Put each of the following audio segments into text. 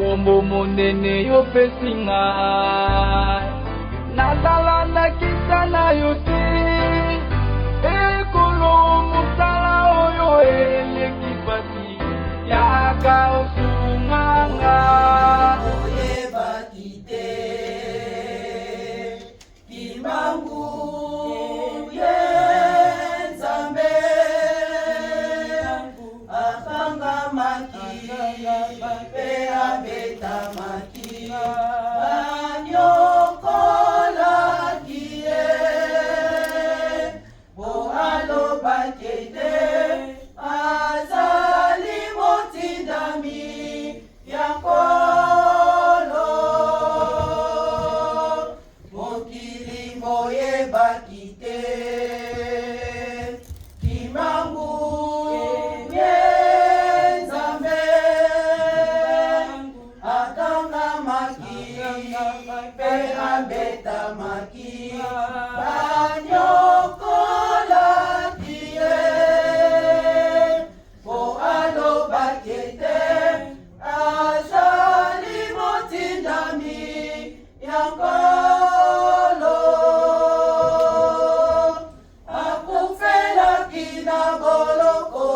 kombo monene yo pesinga nazala na kita na yo te ekolo mosala oyo eleki pasi yaka osunganga oyebaki te kimangu ye Nzambe akangamaki pe abetamaki banyokolaki ye bo alobaki te azali motindami ya nkolo mokili moyebaki te kimangu ye Nzambe akangamaki pe abetamaki banyokolaki ye po alobaki te azali motindami ya nkolo akufelaki na boloko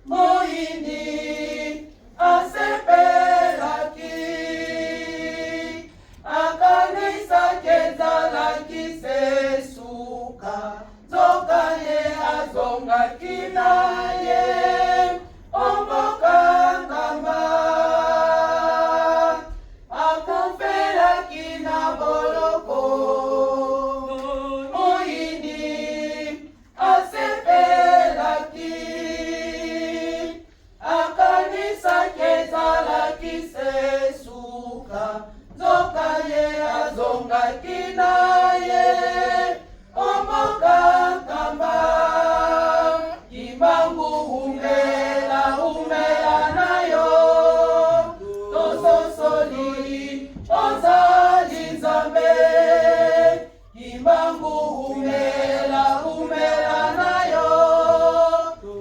moyini asepelaki akanisaki ezalaki sesuka nzoka ye azongaki na ye ombokangamba akufelaki na boloko moyini asepelaki akanisaki ezalaki sesuka nzoka ye azongaki na ye ombokangamba kimangu umela na yo tososoli ozali Nzambe kimangu umela na yo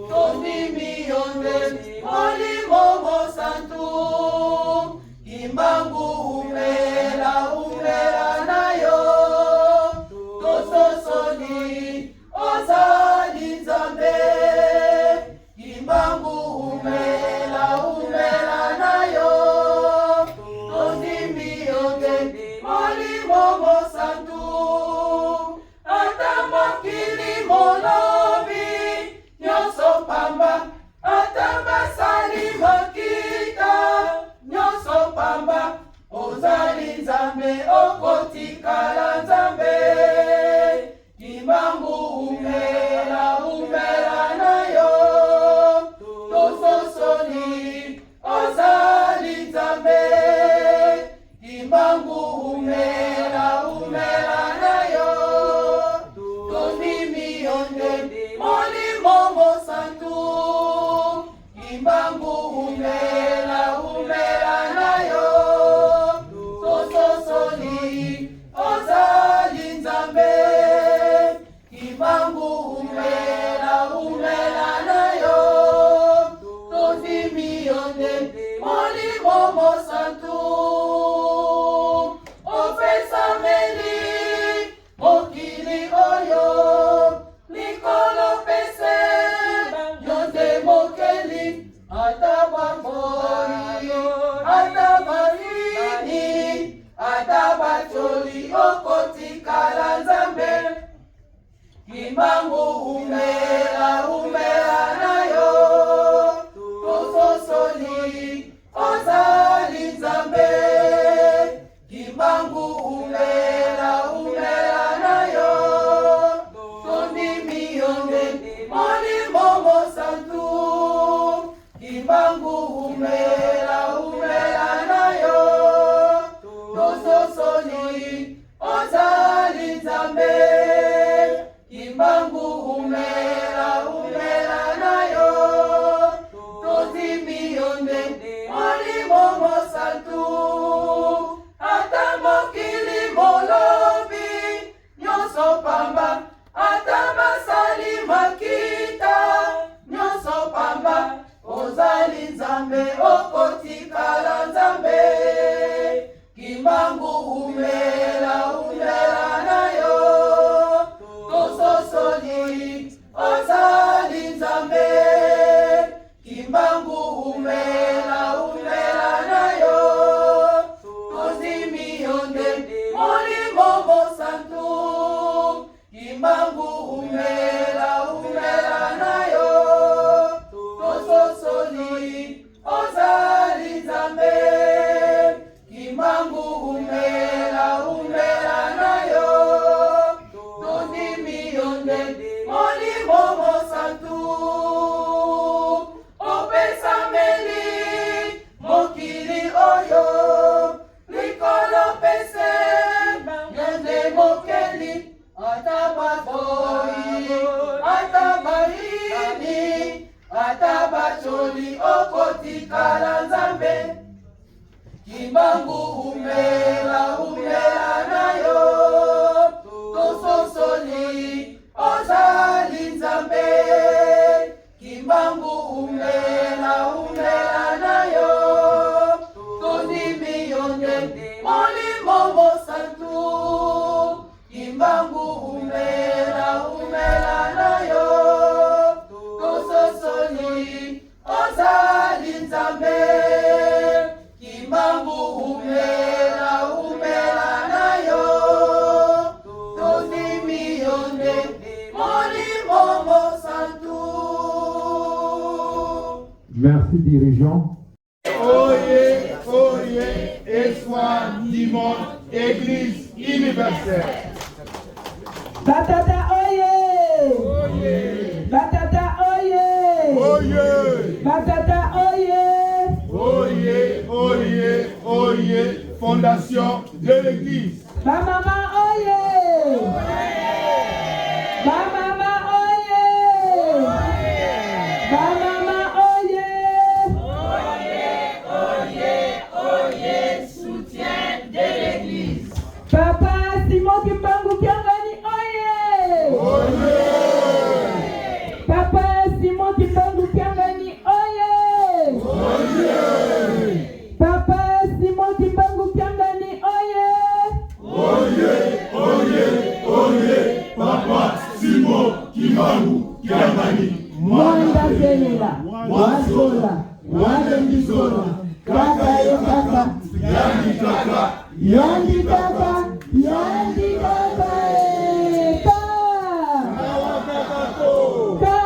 tondimi yo nde molimo mosantu kimangu umela na yo tososoli ozali Nzambe kimangu umela na yo tondimi yo nde molimo mosantu ata mokili molobi nyonso pamba ata basali makita nyonso pamba ozali Nzambe okotikala Nzambe kimangu umela na yo tososoli ozali Nzambe kimangu umela na yo tondimi yo nde molimo mosantu kimangu umela na yo tososoli ozali Nzambe kimangu umela na yo tondimi yo nde molimo mosantu opesameli mokili oyo likolo pese yo nde mokeli ata bamboi ata baini ata bacholi okotikala Nzambe kimangu umela na yo tososoli ozali Nzambe kimangu umela na yo tondimi yo nde molimo mosantu kimangu umela na yo tososoli ozali Nzambe kimangu umela na yo tondimi yo nde molimo mosantu ata mokili molobi nyonso pamba ata basali makita nyonso pamba ozali Nzambe okotika Kimbangu umela na yo. Tososoli ozali nzambe. Kimbangu umela na yo. Tondimi yonde molimo mosantu. Kimbangu umela na yo. Tososoli ozali nzambe. Kimbangu umela na yo. Tondimi yonde molimo mosantu. Merci, dirigeant. Oyez, oyez, espoir du monde, Église universelle. Batata oye! Oyez, Batata oye! oyez, Batata oye! oyez, oyez, oyez, fondation de l'Église. Ba mama oye! Ba mama oye! Ba mama oye! Soutien de l'Église. Papa Simon Kimbangu Kiangani oye! Papa Simon Kimbangu Kiangani oye! Papa Simon Kimbangu Kiangani oye! Oyez, oyez, oyez, Papa Simon Kimbangu Kiamani. Mwanda Zenela, Mwazola, Mwanda Mizola, Kaka yo kaka, Yandi kaka, Yandi kaka, Yandi kaka, Ka! Awakakako, Ka!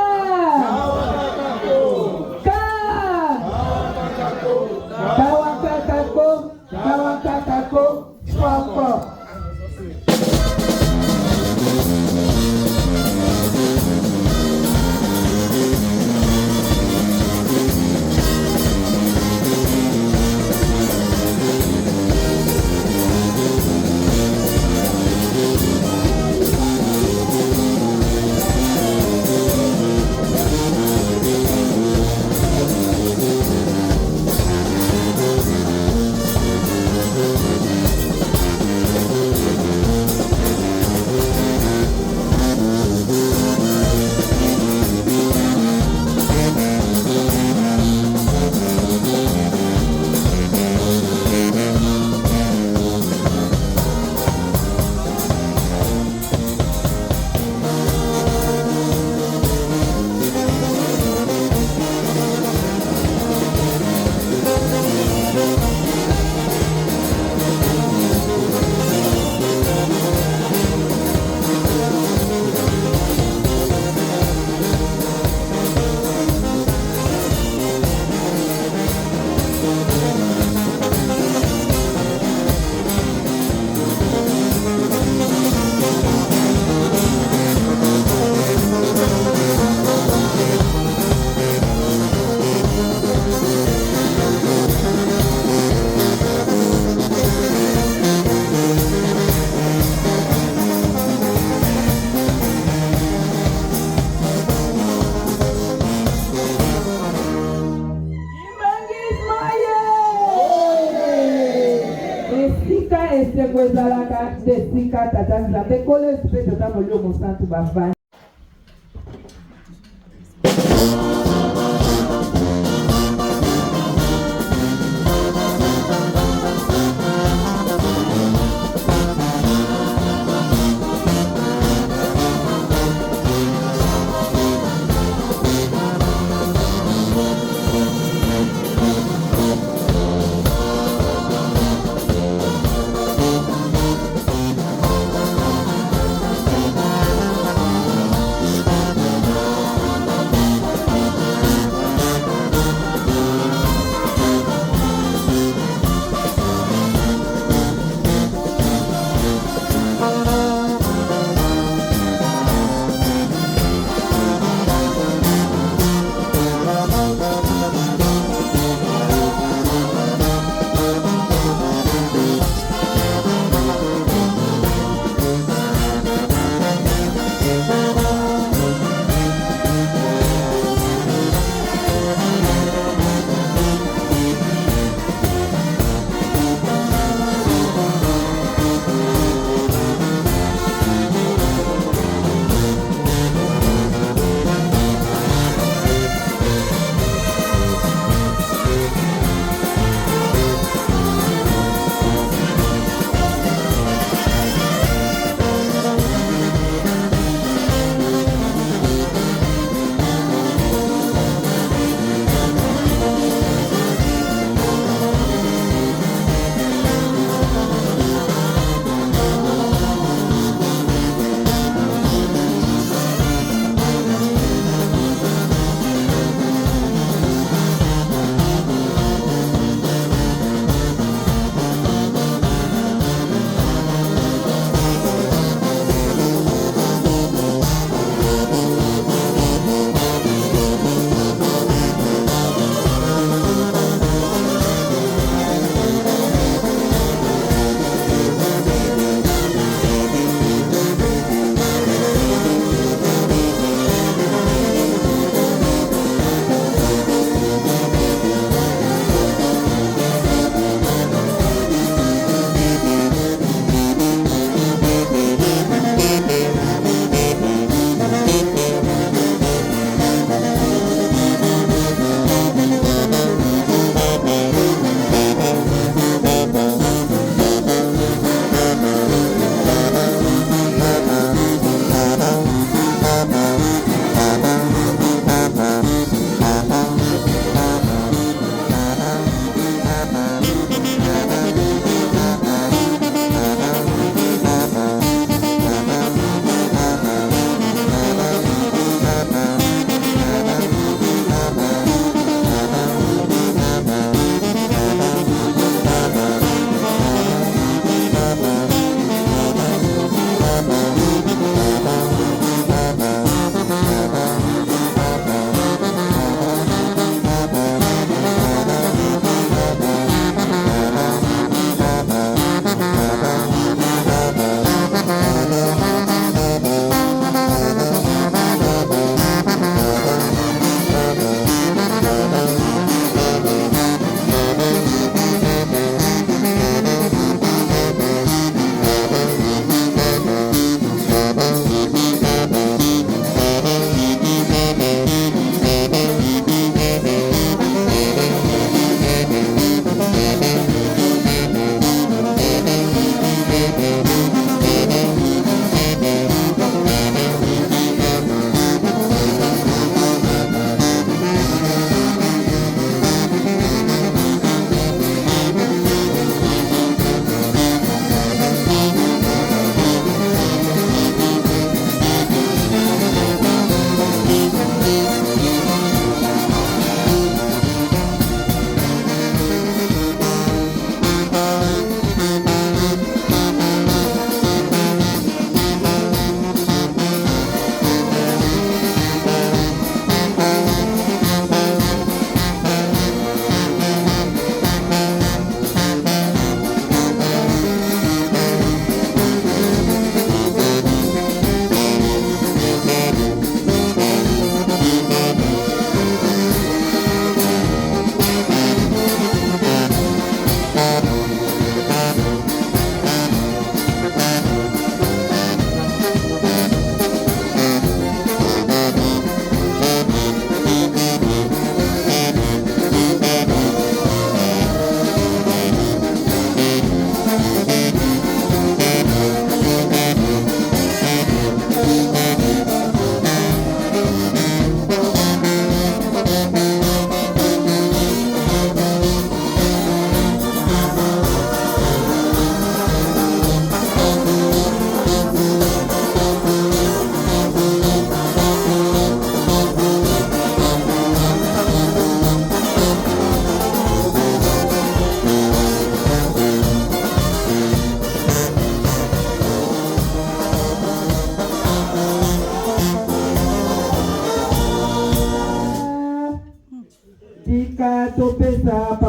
Awakakako, Ka! Awakakako, Kawakakako, Papa. Esengwezalaka desika tata nzambe kolo esipe tata molio mosantu bavani.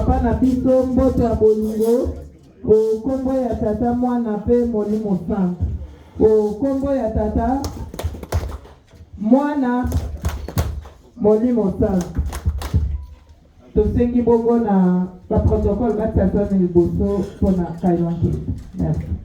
papa na biso mbote ya bolingo o kombo ya tata mwana pe molimo santo o kombo ya tata mwana molimo santo tosengi bongo na ba protocole batatana liboso mpona kaiwanke. Merci.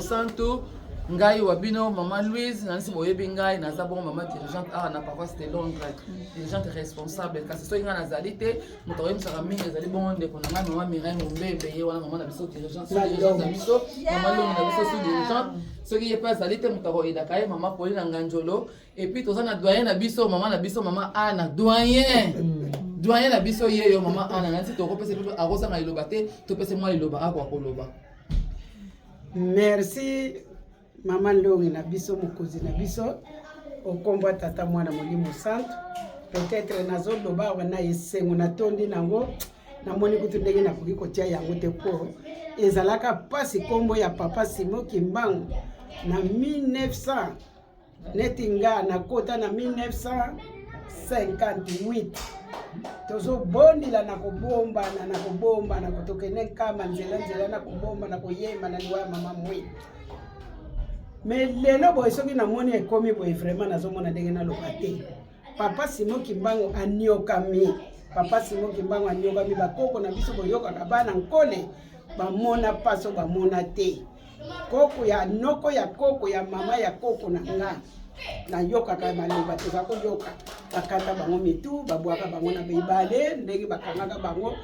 Santo ngai wabino maman Louise nansi boyebi ngai naza bon maman dirigeante na paroisse de Londres dirigeante responsable kasi so inga nazali te moto oyebisaka mingi ezali bon ndeko na ngai maman Mireille Mombebe ye wana maman na biso dirigeante na biso maman Longi na biso sous dirigeante soki ye pe azali te moto akoyedaka ye maman Pauline na Nganjolo et puis toza na doyen na biso maman Ana doyen na biso ye yo maman Ana nansi tokopesa pe akosanga liloba te topesa mwa liloba akokoloba. Merci Maman Longi na biso mokozi na biso okombo tata mwana molimo santo peut-être nazo loba wana esengo na tondi nango na moni kutu ndenge na koki kotia yango te ko ezalaka pasi kombo ya papa Simo Kimbangu na 1900 netinga na kota na 1958 tozo bondila na kobomba na kotokene kama nzela na kobomba na koyema na liwa mama mwi. Mais lelo boy soki na moni ekomi boy vraiment nazomona ndenge na lokate. Papa Simo Kimbangu aniokami. Bakoko na biso boyoka kabana nkole bamona paso bamona te. Koko ya noko ya koko ya mama ya koko na nga. Na yoka kama liba toza ko yoka. Bakata bango mitu babwaka bango na beibale ndenge bakangaka bango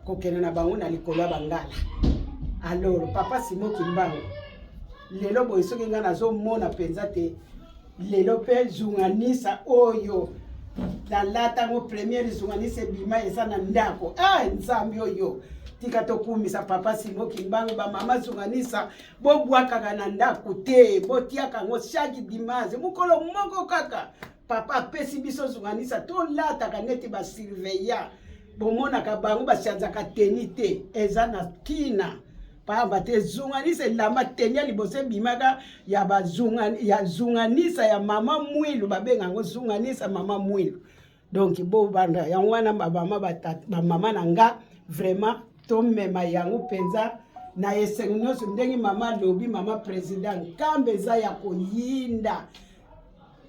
kokena na bango na likolo bangala. Alors Papa Simo Kimbangu lelo boy soki nga nazomona penza te lelo pe zunganisa oyo lalata ngo première zunganisa bima eza na ndako nzambi oyo tika tokumisa Papa Simo Kimbangu ba mama zunganisa bobwaka na ndako te botiaka ngo chaque dimanche mukolo moko kaka papa pesi biso zunganisa to lata kaneti ba surveillant bomona ka bango ba chanzaka tenite eza na kina Pamba te zunganisa lama tenya libose bimaka ya zunganisa ya mama mwilu babenga ngo zunganisa mama mwilu. Donc bo banda ya wana mama nanga vraiment to mema yango penza na esengo ndenge mama lobi mama president kambeza ya koyinda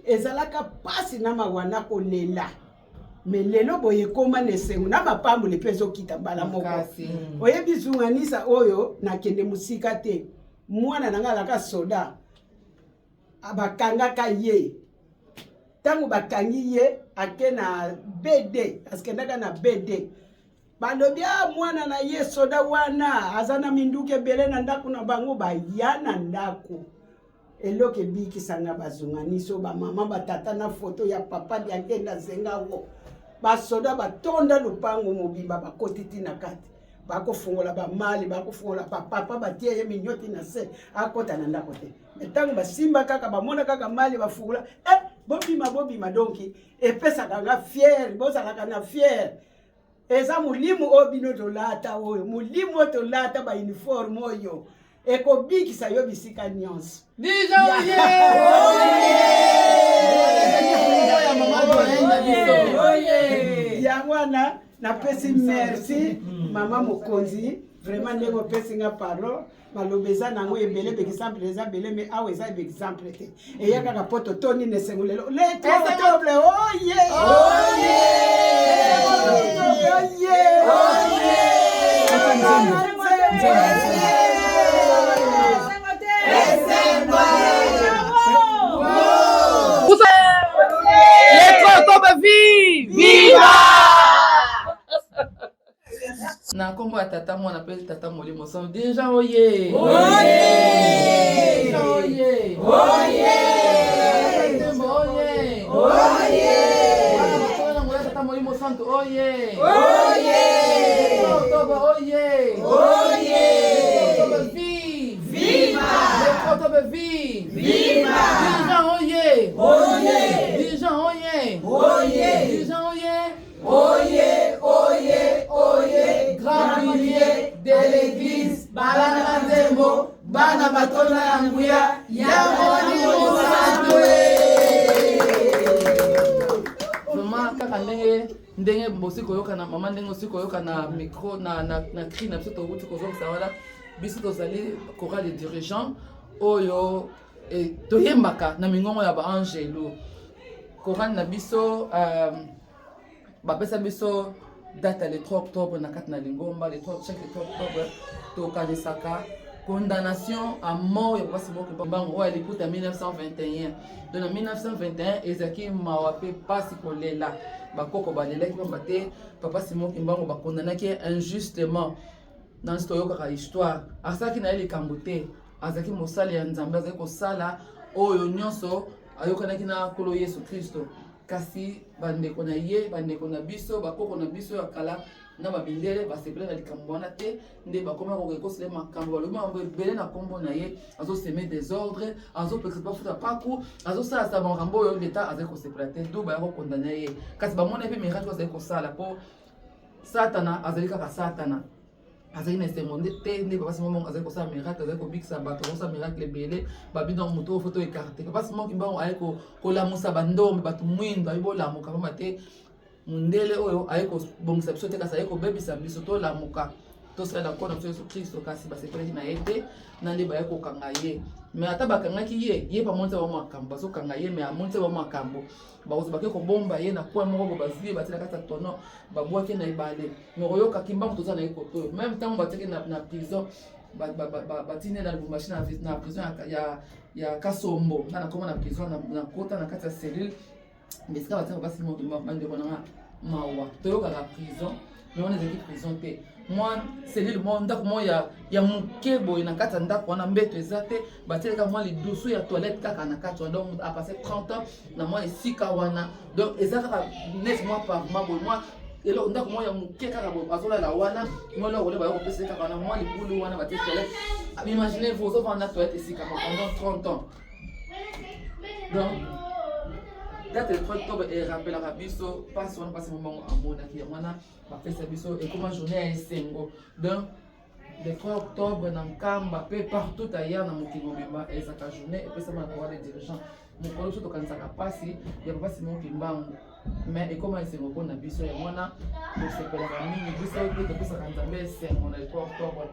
ezalaka pasi na mawana kolela. Mais lelo boye koma nesengo na mapambo le peso kita bala moko oyebi zunganisa oyo na kende musika te mwana nanga laka soda abakanga ka ye tangu bakangi ye akena BD askendaka na BD balobi mwana na ye soda wana azana minduke bele na ndaku na bango bayana ndaku eloke biki sanga bazunganiso ba mama batata na foto ya papa ya kenda zenga wo basoda batonda lupango mobimba bakotiti na kati bakofungola ba mali bakofungola papa batie ye minyoti na se akota na ndako te metango basimba kaka bamona kaka mali bafungula bobima donki epesa kanga fier bozalaka na fier eza mulimu obino tolata oyo mulimu tolata ba uniforme oyo ekobikisa yo bisika nyonso Déjà Yangwana na pesi merci mama mokonzi vraiment ndeko pesi nga parole malobeza nango ebele be exemple eza bele mais awa eza be exemple te e yaka ka poto toni ne sengolelo le octobre na kombo ya tata mwana pe tata molimo santo déjà oye tata molimo santo oye octobre oye octobre viva octobre viva déjà oye déjà oye grand pilier de l'église balanga nzembo bana batona ya nguya ya molimo santo vraiment kaka ndenge bosi koyoka na mama ndenge osi koyoka na micro na cri na biso tokuti kozongisa wana biso tozali choral de dirigeant oyo toyembaka na mingongo ya baangelo choral na biso bapesa biso date le 3 octobre na kati na lingomba le 3 chaque 3 octobre tokanisaka condamnation à mort, il n'y a pas si bon que Bango, elle écoute en 1921. Donc en 1921, Ezaki Mawapé passe pour les là. Bakoko Balela qui va battre, Papa Simon Kimbango va condamner injustement dans cette histoire. Asaki na ele kambote, Azaki Mosali Nzambe, Azaki Kosala, Oyo Nyonso, Ayokanaki na Kolo Yesu Christo. Kasi bandeko na ye, bandeko na biso, bakoko na biso ya kala. Na babindele basepele na likambo wana te nde bakoma kokosele makambo balobi mambo ebele na kombo na ye azoseme désordre azopekisa bafuta paku azosalasa makambo oyo leta azali kosepela te do baya kokondana ye kasi bamona mpe miracle azali kosala mpo satana azali kaka satana azali na esengo te nde papa simo mongo azali kosala miracle azali kobikisa bato azosala miracle ebele babi donc moto oyo foto ekarte papa simo kimbango ayali kolamusa bandombe bato mwindo ayi bolamuka pamba te mundele oyo ayeko bongisa biso te kasi ayeko bebisa biso tolamuka tosala nkona biso Yesu Kristo kasi basepelaki na ye te na nde baye kokanga ye me ata bakangaki ye pamonisa ba makambo bazokanga ye me amonisa ba makambo bake kobomba ye na point moko bo bazwi batia na kati ya tono babwaki na ebale me oyoka kimbango toza na ye koto oyo même ntango batiaki na prison batine na lubumbashi na prison ya Kasombo na nakoma na prison na kota na kati ya cellule mais ce que va dire pas si mon mawa toyoka la prison mais on est équipe prison te moi c'est le monde moi ya mukebo na kata ndako wana mbeto ezate bateleka moi les doussous ya toilette kaka na kata donc a passé 30 ans na moi esika wana donc ezaka 9 mois par mois moi elo ndako moi ya muke kaka azola la wana moi là ole ba ko pesa kaka na moi les boulots wana baté toilette imaginez vous ça va na toilette esika pendant 30 ans donc date le 3 octobre et rappellera biso passe on passe moment amona ki mwana ba pesa biso et comment journée à Esengo donc le 3 octobre na Nkamba pe partout ailleurs na mokili mobimba ezaka journée et pesa mana kwa les dirigeants mokolo so to kanisa ka pasi ya papa Simon Kimbangu mais et comment Esengo ko na biso ya mwana pour se pela mingi biso pe to pesa kanzambe Esengo na le 3 octobre.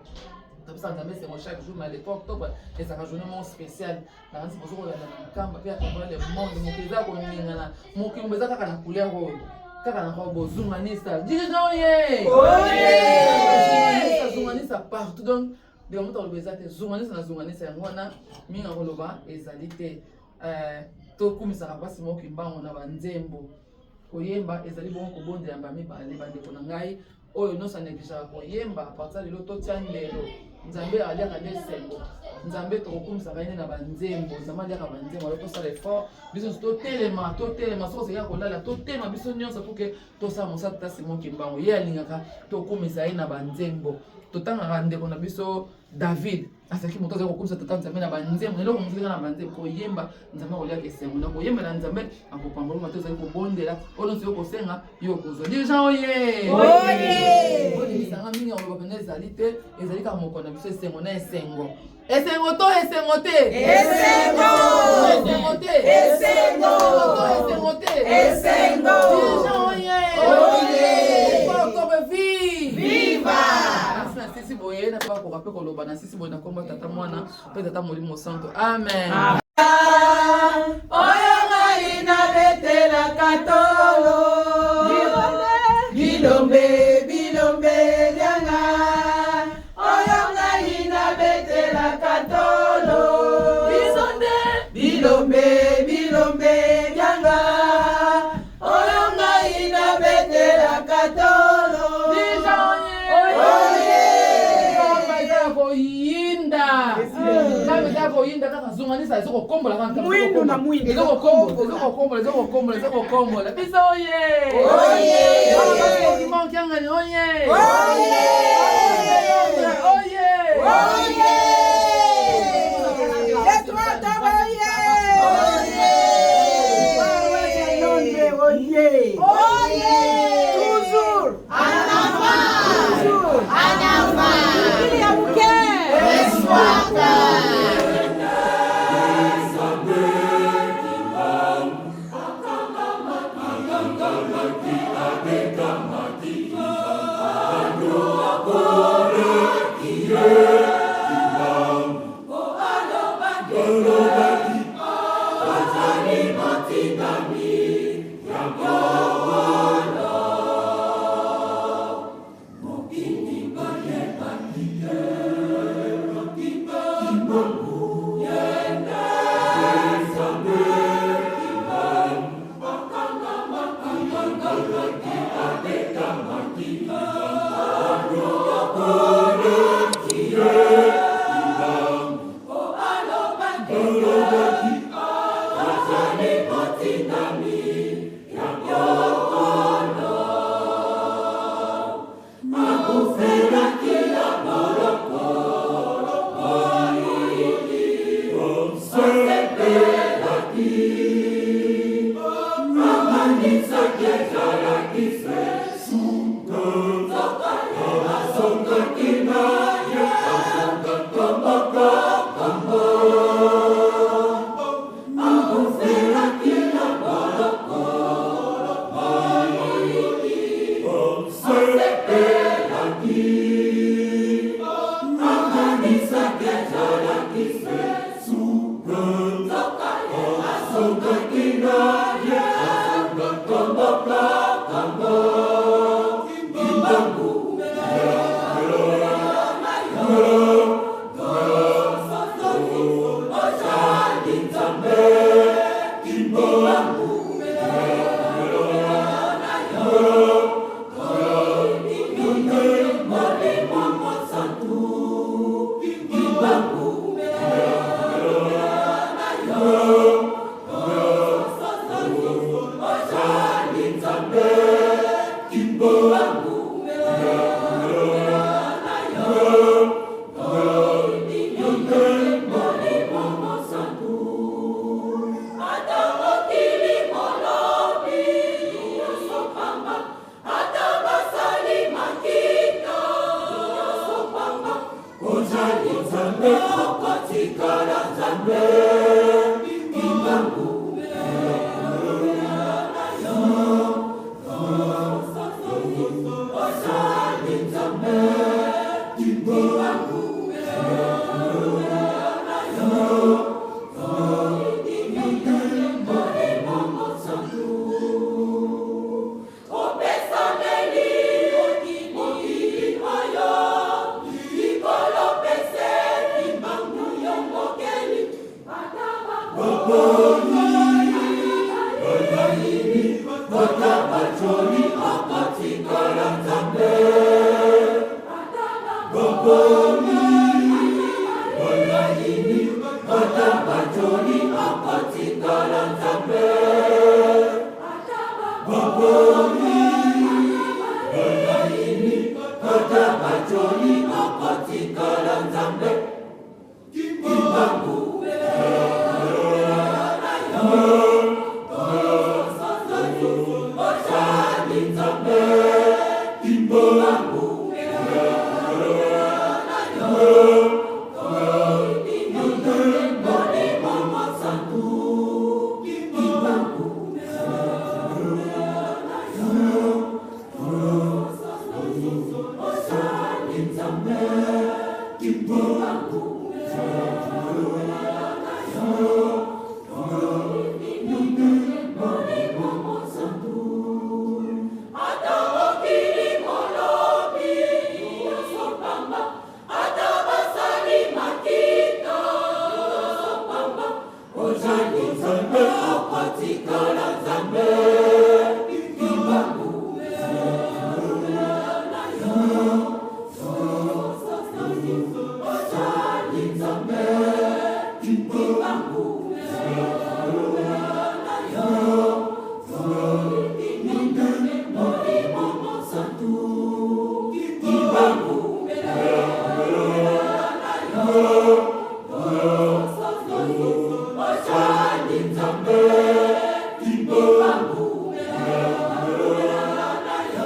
C'est mon chaque jour, mais le 3 octobre, et ça a un journée spécial. Dans ce moment, il y a un camp, il y a le monde, mon kizako, a la couleur rouge. Kaka na robo zumanista. Dirigeant ye! Zumanista partout. Donc, de moment on le bezate zumanista na zumanista ya mwana minga koloba ezalite to kumisa ka pasi mo Kimbango na banzembo. Koyemba ezali bon ko bonde ya mbami ba le bande ko ngai. Oyo no sanekisha koyemba a partir de l'auto tiandelo. Nzambe aliaka Esengo. Nzambe tokumisa kaine na banzembo. Nzambe aliaka banzembo alors to sala effort. Biso to telema so se ya kolala to tema biso nyonso pour que to sa mosa ta Simon Kimbango. Ye alingaka to kumisa ina banzembo. To tanga rande ko na biso David. Asaki moto za kokumisa to tanga na banzembo. Lelo komuzika na banzembo koyemba Nzambe oliaka Esengo. Na koyemba na Nzambe akopambolo mato za ko bondela. Ono se ko senga yo kozo. Dirigeant oye. Oye. Boni sanga mingi on va ezalite ezalika moko na biso Esengo na Esengo. Esengo to Esengo te. Esengo. Esengo te. Esengo. Esengo te. Esengo. Dirigeant oye. Oye. Octobre viva. Sisi boye na pa ko rappe ko loba na sisi boye na komba tata mwana pe tata molimo santo. Amen. Oyo ngai na betela katolo. Bilombe, bilombe lyanga. Oyo ngai na betela katolo. Bilombe, bilombe lyanga. Oyo ngai na betela katolo. Yinda kaka zumanisa ezoko kombola kaka Mwindo na mwindo. Ezoko kombola biso oye Oye. Oye manque ngani oye Oye. Oye. Let's Oye. Oye. Toujours. Anava. Toujours. Anava. Il y a bouquet. Eswata. Go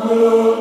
Oh